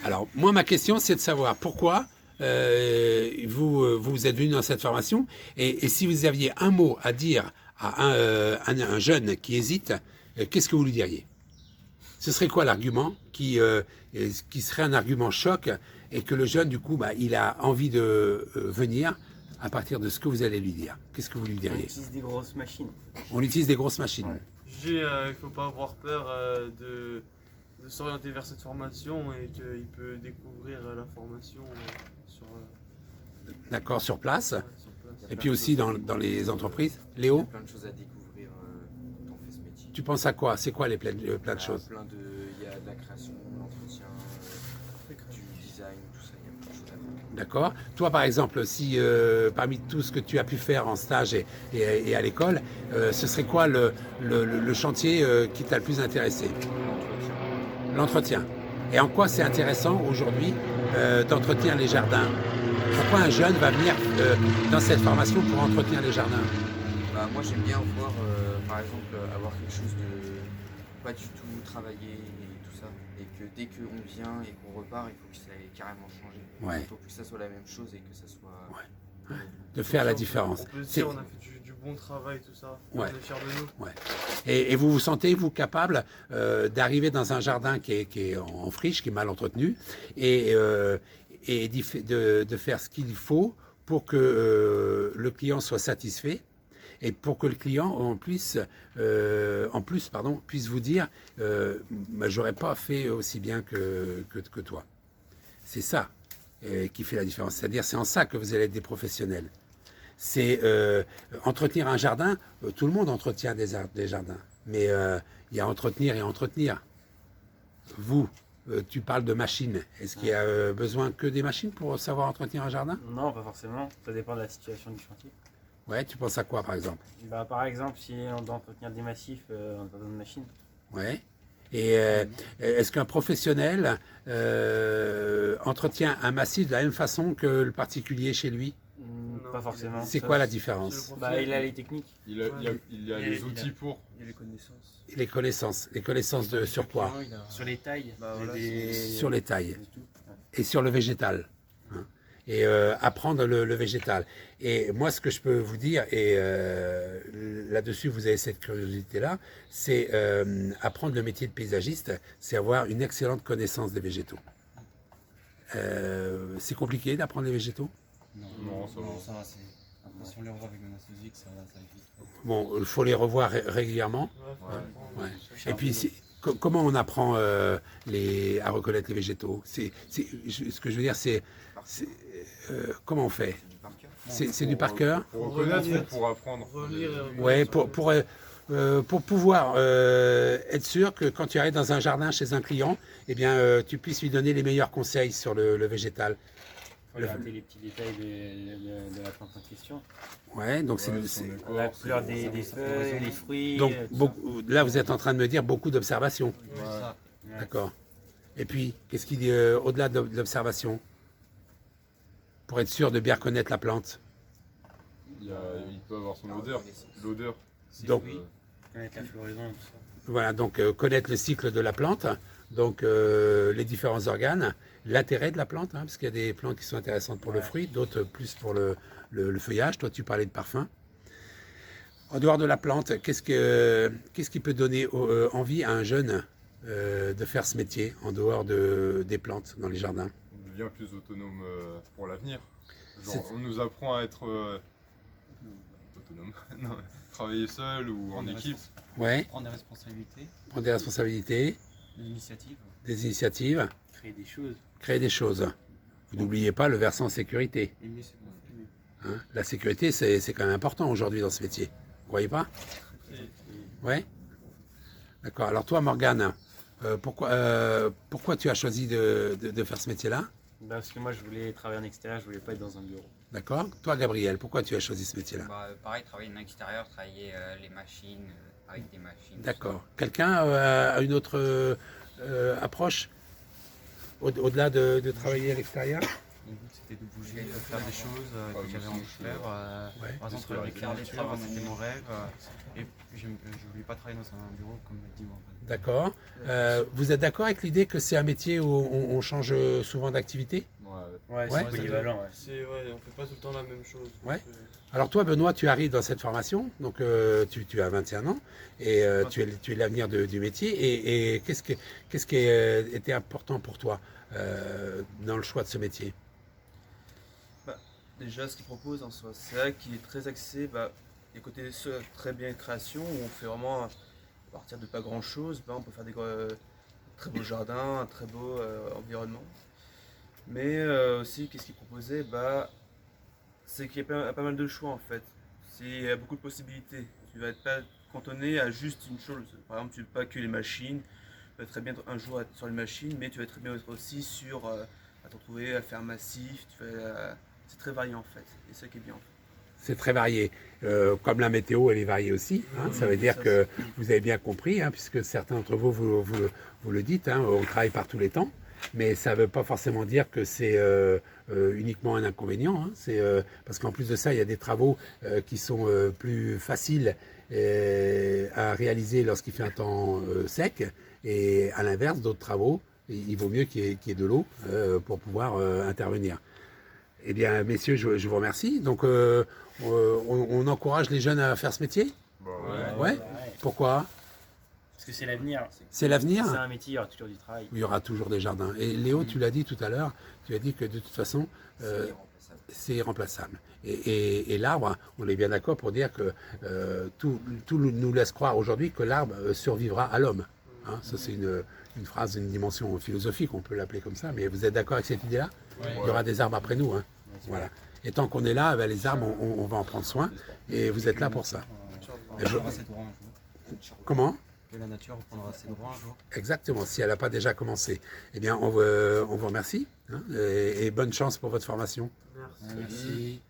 Alors, moi, ma question, c'est de savoir pourquoi vous êtes venu dans cette formation et si vous aviez un mot à dire à un jeune qui hésite, qu'est-ce que vous lui diriez? Ce serait quoi l'argument qui serait un argument choc et que le jeune, du coup, il a envie de venir à partir de ce que vous allez lui dire? Qu'est-ce que vous lui On diriez? utilise des grosses machines. On utilise des grosses machines. Ouais. Je dis il ne faut pas avoir peur de s'orienter vers cette formation et qu'il peut découvrir la formation sur D'accord, sur place. sur place. Et puis aussi dans les entreprises. Il y a Léo, plein de choses à découvrir quand on fait ce métier. tu penses à quoi? C'est quoi les plein de Il y a choses? il y a de la création, de l'entretien, du design, tout ça, il y a plein de choses à faire. D'accord. Toi, par exemple, si parmi tout ce que tu as pu faire en stage et à l'école, ce serait quoi le chantier qui t'a le plus intéressé? L'entretien. Et en quoi c'est intéressant aujourd'hui d'entretenir les jardins? Pourquoi un jeune va venir dans cette formation pour entretenir les jardins? Moi j'aime bien voir, par exemple, avoir quelque chose de pas du tout travaillé et tout ça. Et que dès qu'on vient et qu'on repart, il faut que ça ait carrément changé. Ouais. Il faut que ça soit la même chose et que ça soit... Ouais. De faire la différence. On peut se dire on a fait du bon travail, tout ça. Ouais. On est fiers de nous. Ouais. Et vous vous sentez, vous, capable d'arriver dans un jardin qui est en friche, qui est mal entretenu, et de faire ce qu'il faut pour que le client soit satisfait et pour que le client en plus puisse vous dire j'aurais pas fait aussi bien que toi. C'est ça qui fait la différence. C'est-à-dire c'est en ça que vous allez être des professionnels. C'est entretenir un jardin, tout le monde entretient des jardins, mais il y a entretenir et entretenir. Vous, tu parles de machines. Est-ce qu'il y a besoin que des machines pour savoir entretenir un jardin? Non, pas forcément. Ça dépend de la situation du chantier. Ouais, tu penses à quoi par exemple? Par exemple, si on doit entretenir des massifs, on a besoin de machines. Ouais. Et est-ce qu'un professionnel entretient un massif de la même façon que le particulier chez lui? Non, Pas forcément. C'est quoi la différence? Il a les techniques. Il y a les outils pour. Il y a les connaissances. Les connaissances. Les connaissances sur quoi? Sur les tailles. Sur les tailles. Et sur le végétal. Hein. Et apprendre le végétal. Et moi, ce que je peux vous dire, et là-dessus, vous avez cette curiosité-là, c'est apprendre le métier de paysagiste, c'est avoir une excellente connaissance des végétaux. C'est compliqué d'apprendre les végétaux? Non, ça va. Après, si on les revoit avec menace physique, ça évite. Bon, il faut les revoir régulièrement. Ouais. Et puis, comment on apprend à reconnaître les végétaux? Ce que je veux dire, c'est comment on fait? C'est du par cœur? Pour reconnaître ou pour apprendre? Ouais, pour pouvoir être sûr que quand tu arrives dans un jardin chez un client, eh bien, tu puisses lui donner les meilleurs conseils sur le végétal. Il faut regarder les petits détails de la plante en question. Ouais, donc la couleur des feuilles, des fruits. Donc là, vous êtes en train de me dire beaucoup d'observations. Ouais. D'accord. Et puis, qu'est-ce qu'il dit au-delà de l'observation? Pour être sûr de bien connaître la plante. Il peut avoir son odeur. L'odeur. Donc, Connaître la floraison, tout ça. voilà, donc connaître le cycle de la plante, donc les différents organes, l'intérêt de la plante, hein, parce qu'il y a des plantes qui sont intéressantes pour le fruit, d'autres plus pour le feuillage. Toi, tu parlais de parfum. En dehors de la plante, qu'est-ce qui peut donner envie à un jeune de faire ce métier en dehors des plantes dans les jardins? On devient plus autonome pour l'avenir. On nous apprend à être autonome. Non, travailler seul ou en équipe. Ouais. Prendre des responsabilités. Prendre des responsabilités. Des initiatives. Créer des choses. Vous n'oubliez pas le versant sécurité. Hein, la sécurité, c'est quand même important aujourd'hui dans ce métier. Vous voyez pas? Ouais. D'accord. Alors toi, Morgane, pourquoi tu as choisi de faire ce métier-là? Parce que moi, je voulais travailler en extérieur, je voulais pas être dans un bureau. D'accord. Toi, Gabriel, pourquoi tu as choisi ce métier-là? Pareil, travailler en extérieur, travailler les machines, avec des machines. D'accord. Quelqu'un a une autre approche au-delà de travailler à l'extérieur? Mon but c'était de bouger, de faire des choses que j'avais envie de faire. Ouais. Par exemple, faire des l'écriture, travaux c'était mon rêve. Et je ne voulais pas travailler dans un bureau comme l'a dit Morgan. D'accord. Vous êtes d'accord avec l'idée que c'est un métier où on change souvent d'activité? Ouais. Ouais, Ouais. c'est polyvalent. Ouais. On fait pas tout le temps la même chose. Ouais. Donc, Alors toi, Benoît, tu arrives dans cette formation, donc tu as 21 ans, et tu es l'avenir du métier. Et qu'est-ce qui était important pour toi dans le choix de ce métier? Déjà, ce qu'il propose en soi, c'est vrai qu'il est très axé, des côtés très bien création, où on fait vraiment, à partir de pas grand chose, on peut faire des très beaux jardins, un très beau environnement. Mais aussi, qu'est-ce qu'il proposait, c'est qu'il y a pas mal de choix en fait. Il y a beaucoup de possibilités. Tu vas être pas cantonné à juste une chose. Par exemple, tu ne veux pas que les machines. Tu vas très bien un jour être sur les machines, mais tu vas très bien être aussi sur à te retrouver à faire massif. C'est très varié en fait. Et c'est ça qui est bien. En fait. C'est très varié. Comme la météo, elle est variée aussi. Hein. Ça veut dire que vous avez bien compris, hein, puisque certains d'entre vous le dites, hein, on travaille par tous les temps. Mais ça ne veut pas forcément dire que c'est uniquement un inconvénient. Hein. Parce qu'en plus de ça, il y a des travaux qui sont plus faciles à réaliser lorsqu'il fait un temps sec. Et à l'inverse, d'autres travaux, il vaut mieux qu'il y ait de l'eau pour pouvoir intervenir. Eh bien, messieurs, je vous remercie. Donc, on encourage les jeunes à faire ce métier? Ouais. Pourquoi? Parce que c'est l'avenir. C'est l'avenir? C'est un métier, il y aura toujours du travail. Il y aura toujours des jardins. Et Léo, tu l'as dit tout à l'heure, tu as dit que de toute façon, c'est irremplaçable. Et l'arbre, on est bien d'accord pour dire que tout nous laisse croire aujourd'hui que l'arbre survivra à l'homme. Hein, ça, c'est une phrase, une dimension philosophique, on peut l'appeler comme ça. Mais vous êtes d'accord avec cette idée-là? Il y aura des arbres après nous. Hein. Voilà. Et tant qu'on est là, les arbres, on va en prendre soin. Et vous êtes là pour ça. Comment? Que la nature reprendra ses droits un jour. Exactement, si elle n'a pas déjà commencé. Eh bien, on vous remercie hein, et bonne chance pour votre formation. Merci. Merci.